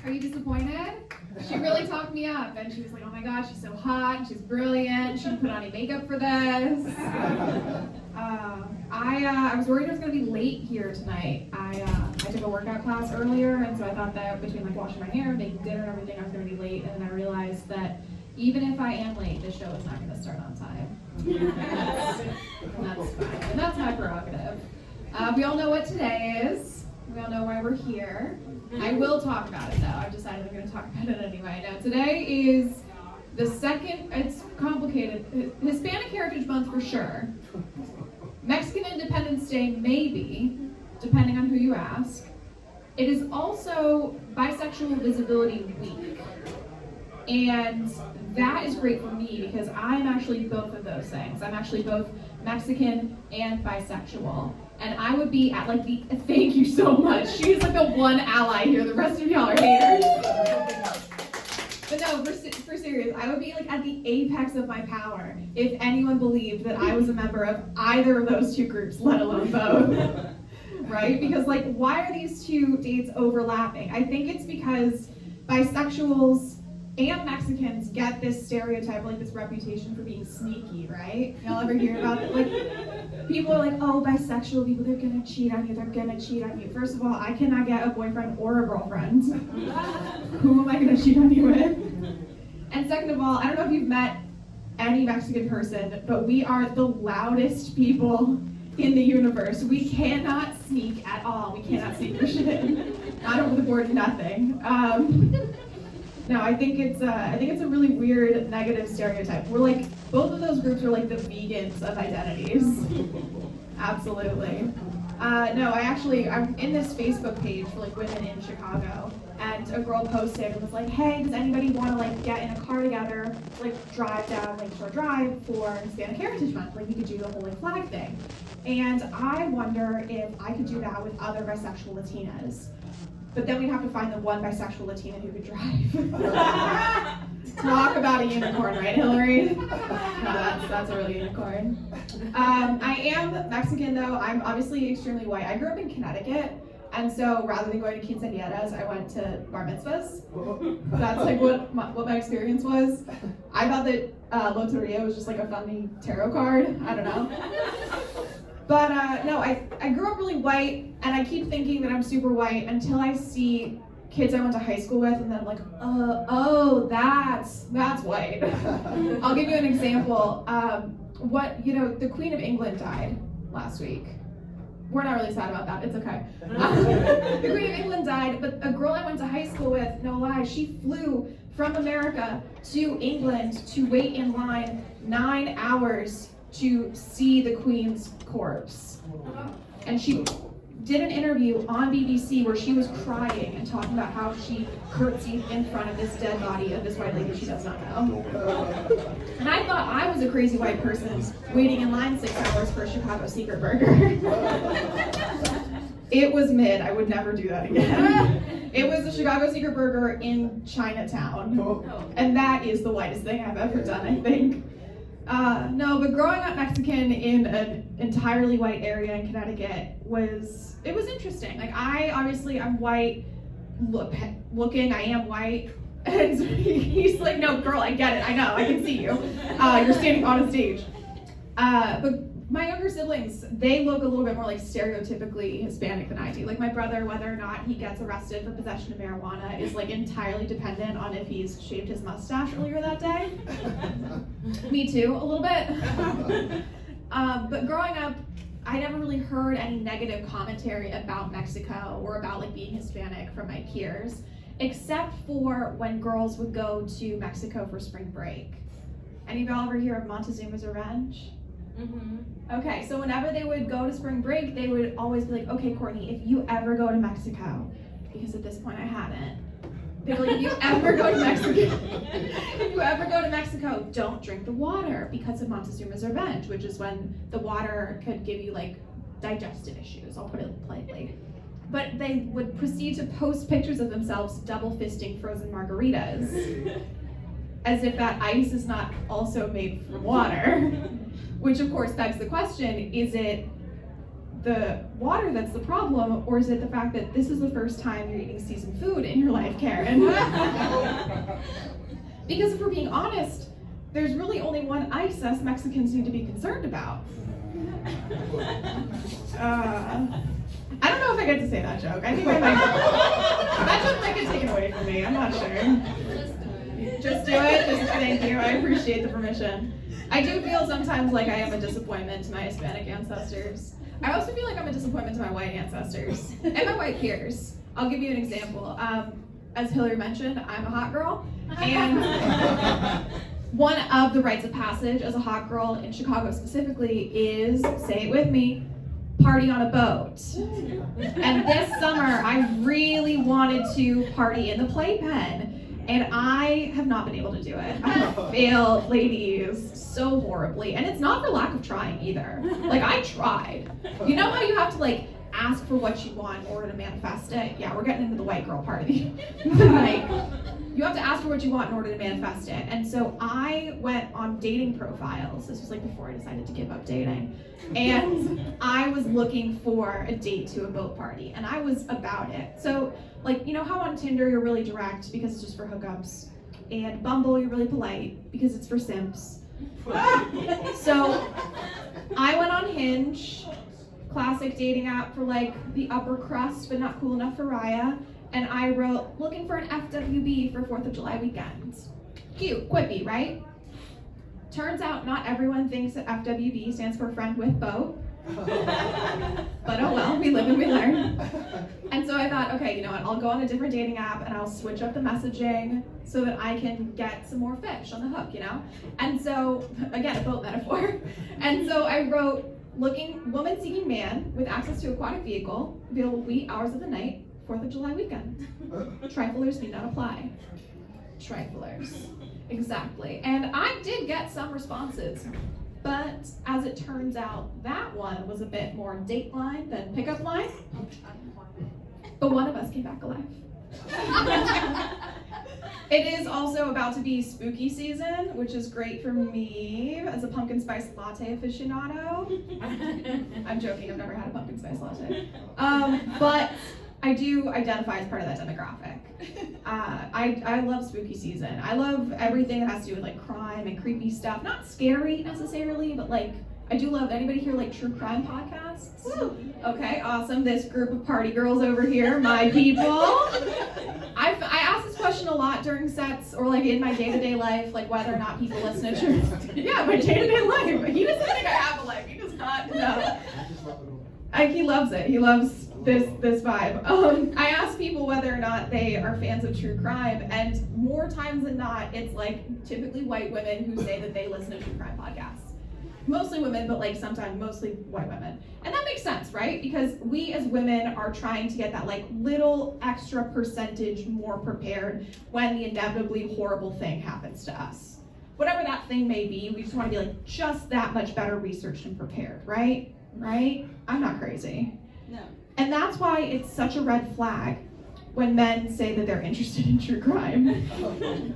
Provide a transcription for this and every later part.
Are you disappointed? She really talked me up, and she was like, oh my gosh, she's so hot, and she's brilliant, she didn't put on any makeup for this. I was worried I was going to be late here tonight. I took a workout class earlier, and so I thought that between like washing my hair, making dinner, and everything, I was going to be late, and then I realized that even if I am late, the show is not going to start on time. And that's fine, and that's my prerogative. We all know what today is. We all know why we're here. I will talk about it though. I've decided I'm going to talk about it anyway. Now today is the second, it's complicated, Hispanic Heritage Month for sure. Mexican Independence Day maybe, depending on who you ask. It is also Bisexual Visibility Week. And that is great for me because I'm actually both of those things. I'm actually both Mexican and bisexual. And I would be at like the, thank you so much. She's like the one ally here. The rest of y'all are haters. But no, for serious, I would be like at the apex of my power if anyone believed that I was a member of either of those two groups, let alone both. Right? Because like, why are these two dates overlapping? I think it's because bisexuals and Mexicans get this stereotype, like this reputation for being sneaky, right? Y'all ever hear about it? Like, people are like, oh, bisexual people, they're gonna cheat on you, they're gonna cheat on you. First of all, I cannot get a boyfriend or a girlfriend. Who am I gonna cheat on you with? And second of all, I don't know if you've met any Mexican person, but we are the loudest people in the universe. We cannot sneak at all. We cannot sneak for shit. Not over the board, nothing. No, I think it's a really weird negative stereotype. We're like, both of those groups are like the vegans of identities. Absolutely. No, I'm in this Facebook page for like women in Chicago, and a girl posted and was like, hey, does anybody want to like get in a car together, like drive down Lakeshore Drive for Hispanic Heritage Month? Like we could do the whole like flag thing. And I wonder if I could do that with other bisexual Latinas. But then we'd have to find the one bisexual Latina who could drive. Talk about a unicorn, right, Hillary? No, that's a real unicorn. I am Mexican, though. I'm obviously extremely white. I grew up in Connecticut, and so rather than going to quinceañeras, I went to bar mitzvahs. That's like what my experience was. I thought that Loteria was just like a funny tarot card. I don't know. But no, I grew up really white, and I keep thinking that I'm super white until I see kids I went to high school with, and then I'm like, oh, that's white. I'll give you an example. The Queen of England died last week. We're not really sad about that, it's okay. The Queen of England died, but a girl I went to high school with, no lie, she flew from America to England to wait in line 9 hours to see the Queen's corpse. And she did an interview on BBC where she was crying and talking about how she curtsied in front of this dead body of this white lady she does not know. And I thought I was a crazy white person waiting in line 6 hours for a Chicago Secret Burger. It was mid, I would never do that again. It was a Chicago Secret Burger in Chinatown. And that is the whitest thing I've ever done, I think. No, but growing up Mexican in an entirely white area in Connecticut was interesting. Like I'm white looking, I am white. And he's like, no, girl, I get it, I know, I can see you. You're standing on a stage. But my younger siblings, they look a little bit more like stereotypically Hispanic than I do. Like my brother, whether or not he gets arrested for possession of marijuana is like entirely dependent on if he's shaved his mustache earlier that day. Me too, a little bit. But growing up, I never really heard any negative commentary about Mexico or about like being Hispanic from my peers, except for when girls would go to Mexico for spring break. Any of y'all ever hear of Montezuma's Revenge? Mm-hmm. Okay, so whenever they would go to spring break, they would always be like, okay, Courtney, if you ever go to Mexico, because at this point I hadn't, they'd be like, if you ever go to Mexico, don't drink the water because of Montezuma's Revenge, which is when the water could give you like digestive issues, I'll put it politely. But they would proceed to post pictures of themselves double fisting frozen margaritas, as if that ice is not also made from water. Which of course begs the question, is it the water that's the problem, or is it the fact that this is the first time you're eating seasoned food in your life, Karen? Because if we're being honest, there's really only one ice us Mexicans need to be concerned about. I don't know if I get to say that joke. I think I might. That joke might get taken away from me. I'm not sure. Just do it. Just thank you. I appreciate the permission. I do feel sometimes like I am a disappointment to my Hispanic ancestors. I also feel like I'm a disappointment to my white ancestors and my white peers. I'll give you an example. As Hillary mentioned, I'm a hot girl, and one of the rites of passage as a hot girl in Chicago specifically is, say it with me, party on a boat. And this summer, I really wanted to party in the playpen, and I have not been able to do it. I have failed, ladies, so horribly, and it's not for lack of trying either. Like, I tried. You know how you have to, like, ask for what you want in order to manifest it? Yeah, we're getting into the white girl part of the night. You have to ask for what you want in order to manifest it. And so I went on dating profiles. This was like before I decided to give up dating. And I was looking for a date to a boat party, and I was about it. So, like, you know how on Tinder you're really direct because it's just for hookups, and Bumble you're really polite because it's for simps. So I went on Hinge, classic dating app for like the upper crust but not cool enough for Raya, and I wrote, looking for an FWB for 4th of July weekend. Cute, quippy, right? Turns out not everyone thinks that FWB stands for friend with boat. But oh well, we live and we learn. And so I thought, okay, you know what, I'll go on a different dating app and I'll switch up the messaging so that I can get some more fish on the hook, you know? And so, again, a boat metaphor. And so I wrote, woman seeking man with access to aquatic vehicle, available wee hours of the night, 4th of July weekend. Triflers need not apply. Triflers. Exactly. And I did get some responses, but as it turns out, that one was a bit more date line than pickup line. But one of us came back alive. It is also about to be spooky season, which is great for me as a pumpkin spice latte aficionado. I'm joking, I've never had a pumpkin spice latte. But I do identify as part of that demographic. I love spooky season. I love everything that has to do with like crime and creepy stuff. Not scary necessarily, but like, I do love, anybody here like true crime podcasts? Woo. Okay, awesome. This group of party girls over here, my people. I ask this question a lot during sets or like in my day-to-day life, like whether or not people listen to true. Yeah, my day-to-day life. He doesn't think I have a life. He does not. No. He loves it. He loves this vibe. I ask people whether or not they are fans of true crime, and more times than not, it's like typically white women who say that they listen to true crime podcasts. Mostly women, but like sometimes mostly white women. And that makes sense, right? Because we as women are trying to get that like little extra percentage more prepared when the inevitably horrible thing happens to us. Whatever that thing may be, we just want to be like just that much better researched and prepared, right? Right? I'm not crazy. No. And that's why it's such a red flag when men say that they're interested in true crime.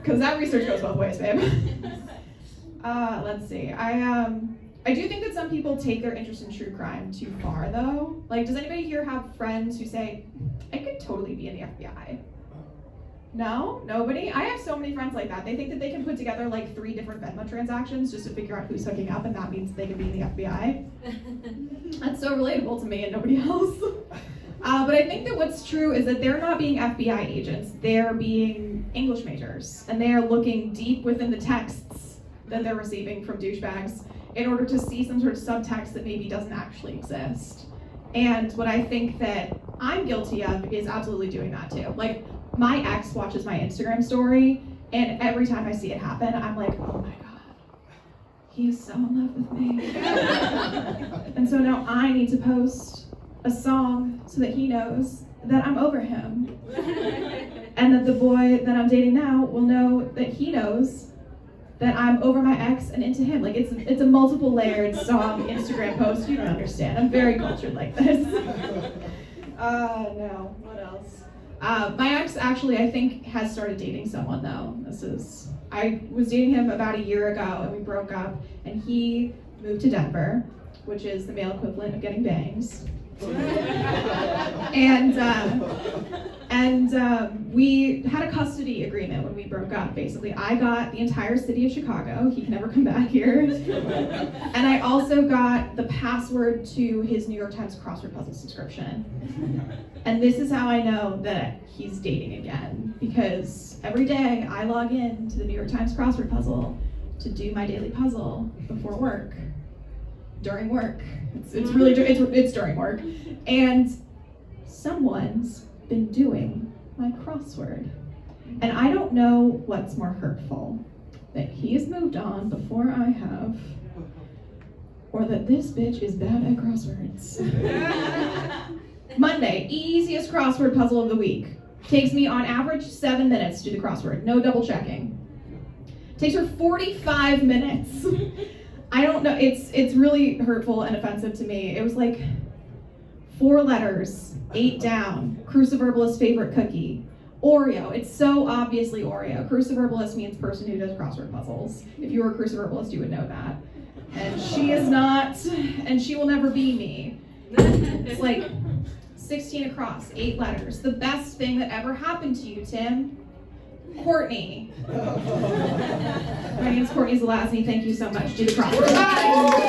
Because that research goes both ways, babe. Let's see. I do think that some people take their interest in true crime too far, though. Like, does anybody here have friends who say, I could totally be in the FBI? No? Nobody? I have so many friends like that. They think that they can put together like 3 different Venmo transactions just to figure out who's hooking up, and that means they can be in the FBI. That's so relatable to me and nobody else. But I think that what's true is that they're not being FBI agents. They're being English majors, and they are looking deep within the texts that they're receiving from douchebags in order to see some sort of subtext that maybe doesn't actually exist. And what I think that I'm guilty of is absolutely doing that too. Like, my ex watches my Instagram story, and every time I see it happen, I'm like, oh my God, he's so in love with me. And so now I need to post a song so that he knows that I'm over him. And that the boy that I'm dating now will know that he knows that I'm over my ex and into him. Like, it's a multiple layered song Instagram post. You don't understand. I'm very cultured like this. No, what else? My ex actually, I think, has started dating someone though. I was dating him about a year ago and we broke up, and he moved to Denver. which is the male equivalent of getting bangs. And we had a custody agreement when we broke up. Basically, I got the entire city of Chicago. He can never come back here. And I also got the password to his New York Times crossword puzzle subscription. And this is how I know that he's dating again, because every day I log in to the New York Times crossword puzzle to do my daily puzzle before work, during work. It's during work. And someone's been doing my crossword. And I don't know what's more hurtful, that he has moved on before I have, or that this bitch is bad at crosswords. Monday, easiest crossword puzzle of the week. Takes me on average 7 minutes to do the crossword, no double checking. Takes her 45 minutes. I don't know, it's really hurtful and offensive to me. It was like 4 letters, 8 down, cruciverbalist favorite cookie. Oreo, it's so obviously Oreo. Cruciverbalist means person who does crossword puzzles. If you were a cruciverbalist, you would know that. And she is not, and she will never be me. It's like 16 across, 8 letters. The best thing that ever happened to you, Tim. Courtney. My name is Courtney Zelazny. Thank you so much. Do the crossword. Bye.